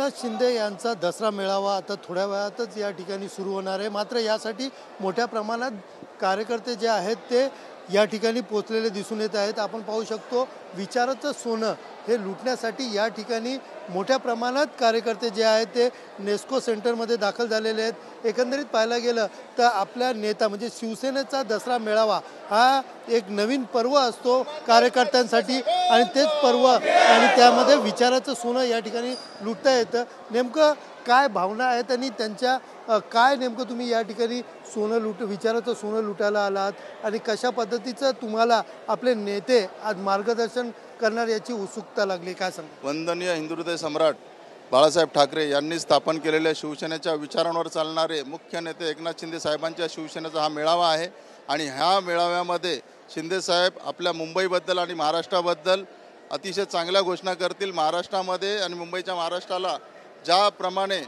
एकनाथ शिंदे यांचा दसरा मेळावा आता थोड्या वेळातच या ठिकाणी सुरू होणार आहे। मात्र यासाठी मोठ्या प्रमाणात कार्यकर्ते जे आहेत ते या ठिकाणी पोहोचलेले दिसून येत आहेत। आपण पाहू शकतो विचाराचं सोनं हे लुटण्यासाठी या ठिकाणी मोठ्या प्रमाणात कार्यकर्ते जे आहेत ते नेस्को सेंटरमध्ये दाखल झालेले आहेत। एकंदरीत पाहायला गेलं तर आपल्या नेता म्हणजे शिवसेनेचा दसरा मेळावा हा एक नवीन पर्व असतो कार्यकर्त्यांसाठी आणि तेच पर्व आणि त्यामध्ये विचाराचं सोनं या ठिकाणी लुटता येतं। नेमकं काय भावना आहेत आणि त्यांच्या काय नेमकं तुम्ही या ठिकाणी विचाराचं सोनं लुटायला आलात आणि कशा पद्धतीचं तुम्हाला आपले नेते आज मार्गदर्शन करणार याची उत्सुकता लागली, काय सांगा? वंदनीय हिंदुहृदय सम्राट बाळासाहेब ठाकरे यांनी स्थापन केलेल्या शिवसेनेच्या विचारांवर चालणारे मुख्य नेते एकनाथ शिंदे साहेबांच्या शिवसेनेचा हा मेळावा आहे आणि ह्या मेळाव्यामध्ये शिंदे साहेब आपल्या मुंबईबद्दल आणि महाराष्ट्राबद्दल अतिशय चांगल्या घोषणा करतील। महाराष्ट्रामध्ये आणि मुंबईच्या महाराष्ट्राला ज्याप्रमाणे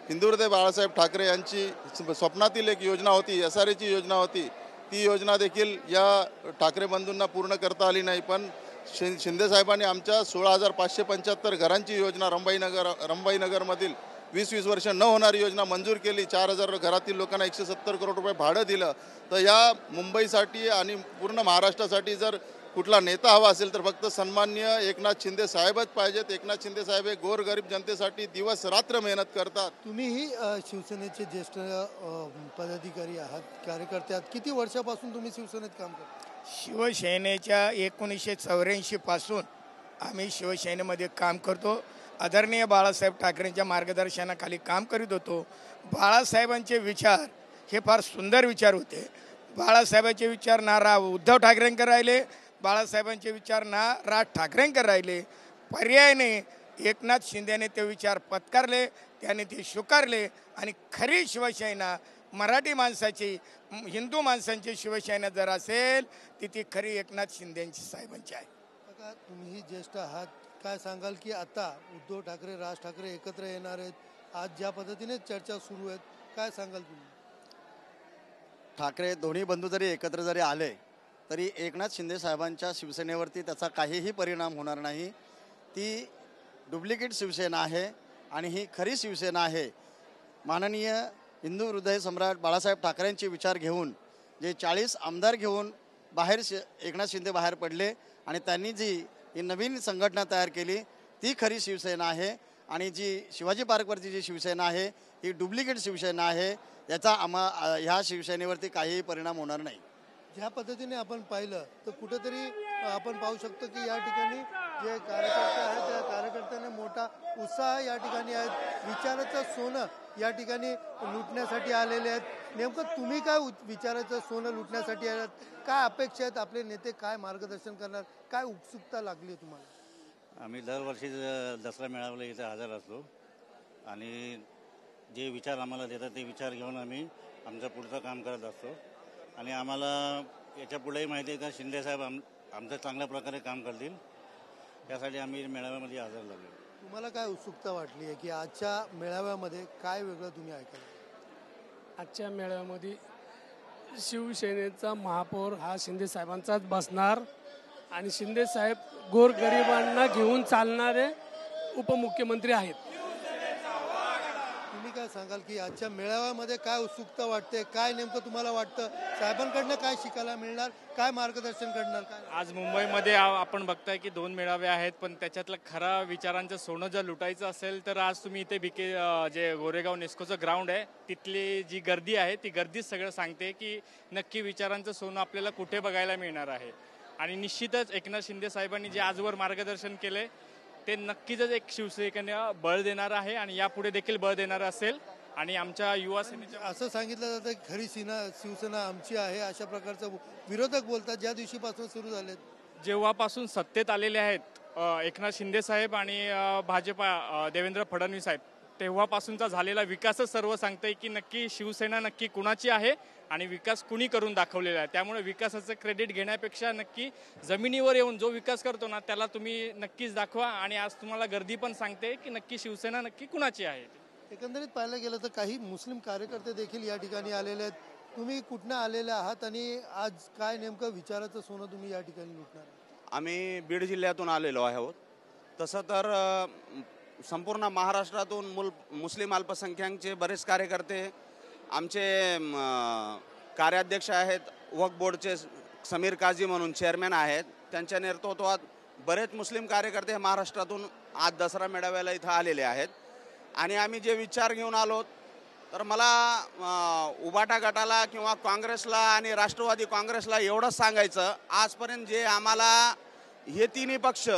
हिंदुहृदय बाळासाहेब ठाकरे यांची स्वप्नातील एक योजना होती, SRAची योजना होती, ती योजना देखील या ठाकरे बंधूंना पूर्ण करता आली नाही। पण शिंदे साहेबांनी आमच्या 16,575 घरांची योजना रंभाईनगरमधील 20-20 वर्ष न होणारी योजना मंजूर केली। 4,000 घरातील लोकांना 170 करोड रुपये भाडं दिलं। तर या मुंबईसाठी आणि पूर्ण महाराष्ट्रासाठी जर कुठला नेता हवा असेल तर फक्त सन्माननीय एकनाथ शिंदे साहेबच पाहिजेत। एकनाथ शिंदे साहेब हे गोरगरीब जनतेसाठी दिवस रात्र मेहनत करतात। तुम्हीही शिवसेनेचे ज्येष्ठ पदाधिकारी आहात, कार्यकर्ते आहात। किती वर्षापासून तुम्ही शिवसेनेत काम करता? शिवसेनेच्या 1984 पासून आम्ही शिवसेनेमध्ये काम करतो। आदरणीय बाळासाहेब ठाकरेंच्या मार्गदर्शनाखाली काम करीत होतो। बाळासाहेबांचे विचार हे फार सुंदर विचार होते। बाळासाहेबांचे विचार ना उद्धव ठाकरेंकर राहिले, बाळासाहेबांचे विचार ना राज ठाकरेंकर राहिले। पर्यायाने एकनाथ शिंदेने ते विचार पत्कारले, त्याने ते स्वीकारले आणि खरी शिवसेना मराठी माणसाची, हिंदू माणसांची शिवसेना जर असेल ती खरी एकनाथ शिंदेची साहेबांची आहे। काका, तुम्हीही ज्येष्ठ आहात, काय सांगाल की आता उद्धव ठाकरे राज ठाकरे एकत्र येणार आहेत, आज ज्या पद्धतीने चर्चा सुरू आहेत, काय सांगाल तुम्ही? ठाकरे दोन्ही बंधू जरी एकत्र जरी आले तरी एकनाथ शिंदे साहेबांच्या शिवसेनेवरती त्याचा काहीही परिणाम होणार नाही। ती डुप्लिकेट शिवसेना आहे आणि ही खरी शिवसेना आहे। माननीय हिंदू हृदय सम्राट बाळासाहेब ठाकरेंचे विचार घेऊन जे 40 आमदार घेऊन एकनाथ शिंदे बाहेर पडले आणि त्यांनी जी ही नवीन संघटना तयार केली ती खरी शिवसेना आहे आणि जी शिवाजी पार्कवरची जी शिवसेना आहे ही डुप्लिकेट शिवसेना आहे। याचा ह्या शिवसेनेवरती काहीही परिणाम होणार नाही। ज्या पद्धतीने आपण पाहिलं तर कुठेतरी आपण पाहू शकतो की या ठिकाणी जे कार्यकर्ते आहेत त्या कार्यकर्त्यांना मोठा उत्साह या ठिकाणी आहेत। विचाराचं सोनं या ठिकाणी लुटण्यासाठी आलेले आहेत। नेमकं तुम्ही काय विचाराचं सोनं लुटण्यासाठी आलात, काय अपेक्षा आहेत? आपले नेते काय मार्गदर्शन करणार, काय उत्सुकता लागली तुम्हाला? आम्ही दरवर्षी दसरा मेळाव्याला इथे हजर असतो आणि जे विचार आम्हाला देतात ते विचार घेऊन आम्ही आमचं पुढचं काम करत असतो आणि आम्हाला याच्या पुढेही माहिती आहे का शिंदे साहेब आमचं चांगल्या प्रकारे काम करतील, त्यासाठी आम्ही मेळाव्यामध्ये हजर झालो। तुम्हाला काय उत्सुकता वाटली आहे की आजच्या मेळाव्यामध्ये काय वेगळं तुम्ही ऐकाल? आजच्या मेळाव्यामध्ये शिवसेनेचा महापौर हा शिंदे साहेबांचाच बसणार आणि शिंदे साहेब गोरगरिबांना घेऊन चालणारे उपमुख्यमंत्री आहेत। तुम्ही काय सांगाल की आजच्या मेळाव्यामध्ये काय उत्सुकता वाटते, काय नेमकं तुम्हाला वाटतं साहेबांकडनं काय शिकायला मिळणार, काय मार्गदर्शन करणार? काय आज मुंबईमध्ये आपण बघताय की 2 मेळावे आहेत, पण त्याच्यातलं खरा विचारांचं सोनं जर लुटायचं असेल तर आज तुम्ही इथे जे गोरेगाव नेस्कोचं ग्राउंड आहे तिथली जी गर्दी आहे ती गर्दीच सगळं सांगते की नक्की विचारांचं सोनं आपल्याला कुठे बघायला मिळणार आहे। आणि निश्चितच एकनाथ शिंदे साहेबांनी जे आजवर मार्गदर्शन केले ते नक्कीच एक शिवसेनेला बळ देणार आहे आणि यापुढे देखील बळ देणार असेल। आणि आमच्या युवा सेनेच्या असं सांगितलं जातं की खरी शिवसेना आमची आहे, अशा प्रकारचं विरोधक बोलतात ज्या दिवशीपासून सुरू झालेत। जेव्हापासून सत्तेत आलेले आहेत एकनाथ शिंदे साहेब आणि भाजपा देवेंद्र फडणवीस साहेब, तेव्हापासूनचा झालेला विकासच सर्व सांगतंय की नक्की शिवसेना नक्की कुणाची आहे आणि विकास कुणी करून दाखवलेला आहे। त्यामुळे विकासाचं क्रेडिट घेण्यापेक्षा नक्की जमिनीवर येऊन जो विकास करतो ना त्याला तुम्ही नक्कीच दाखवा आणि आज तुम्हाला गर्दी पण सांगते की नक्की शिवसेना नक्की कुणाची आहे। एकंदरीत पाहायला गेलं तर काही मुस्लिम कार्यकर्ते देखील या ठिकाणी आलेले आहेत। तुम्ही कुठनं आलेले आहात आणि आज काय नेमकं विचाराचं सोनं तुम्ही या ठिकाणी लुटणार? आम्ही बीड जिल्ह्यातून आलेलो आहोत। तसं तर संपूर्ण महाराष्ट्रातून मुस्लिम अल्पसंख्याकचे बरेच कार्यकर्ते, आमचे कार्याध्यक्ष आहेत वक्फ बोर्डचे समीर काझी म्हणून चेअरमॅन आहेत, त्यांच्या नेतृत्वात बरेच मुस्लिम कार्यकर्ते महाराष्ट्रातून आज दसरा मेळाव्याला इथं आलेले आहेत. आणि आम्ही जे विचार घेऊन आलो, तर मला उबाटा गटाला किंवा काँग्रेसला आणि राष्ट्रवादी काँग्रेसला एवढंच सांगायचं, आजपर्यंत जे आम्हाला हे तिन्ही पक्ष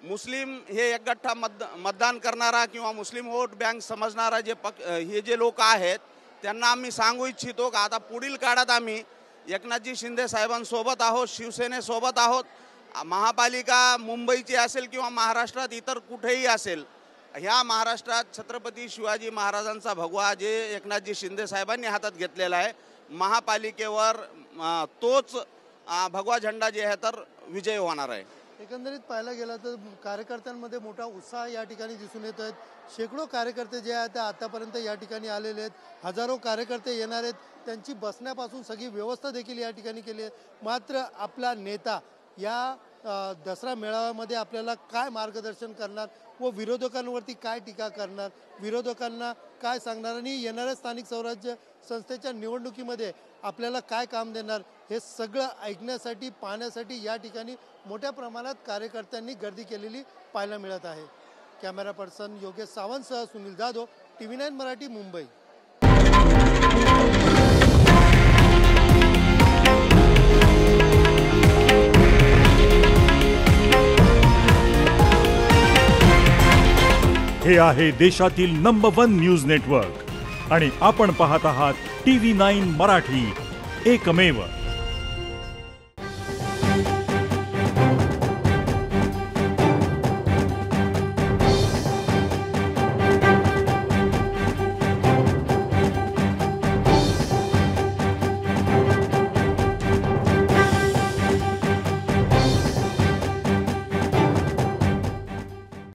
मुस्लिम हे एकगठ्ठा मतदान करणारा किंवा मुस्लिम वोट बँक समजणारा हे जे लोक आहेत, त्यांना आम्ही सांगू इच्छितो की आता पुढील काळात आम्ही एकनाथजी शिंदे साहेबांसोबत आहोत, शिवसेनेसोबत आहोत. महापालिका मुंबईची असेल किंवा महाराष्ट्रात इतर कुठेही असेल, ह्या महाराष्ट्रात छत्रपती शिवाजी महाराजांचा भगवा जे एकनाथजी शिंदे साहेबांनी हातात घेतलेला आहे, महापालिकेवर तोच भगवा झेंडा जे आहे तर विजय होणार आहे. एकंदरीत पाहायला गेलं तर कार्यकर्त्यांमध्ये मोठा उत्साह या ठिकाणी दिसून येत आहेत. शेकडो कार्यकर्ते जे आहेत ते आतापर्यंत या ठिकाणी आलेले आहेत. हजारो कार्यकर्ते येणार आहेत. त्यांची बसण्यापासून सगळी व्यवस्था देखील या ठिकाणी केली आहे. मात्र आपला नेता या दसरा मेळाव्यामध्ये आपल्याला काय मार्गदर्शन करणार व विरोधकांवरती काय टीका करणार, विरोधकांना काय सांगणार आणि येणाऱ्या स्थानिक स्वराज्य संस्थेच्या निवडणुकीमध्ये आपल्याला काय काम देणार, हे सगळं ऐकण्यासाठी पाहण्यासाठी या ठिकाणी मोठ्या प्रमाणात कार्यकर्त्यांनी गर्दी केलेली पाहायला मिळत आहे. कॅमेरा पर्सन योगेश सावंतसह सुनील जाधव, TV9 मराठी, मुंबई. हे आहे देशातील नंबर 1 न्यूज नेटवर्क आणि आपण पाहत आहात TV9 मराठी, एकमेव.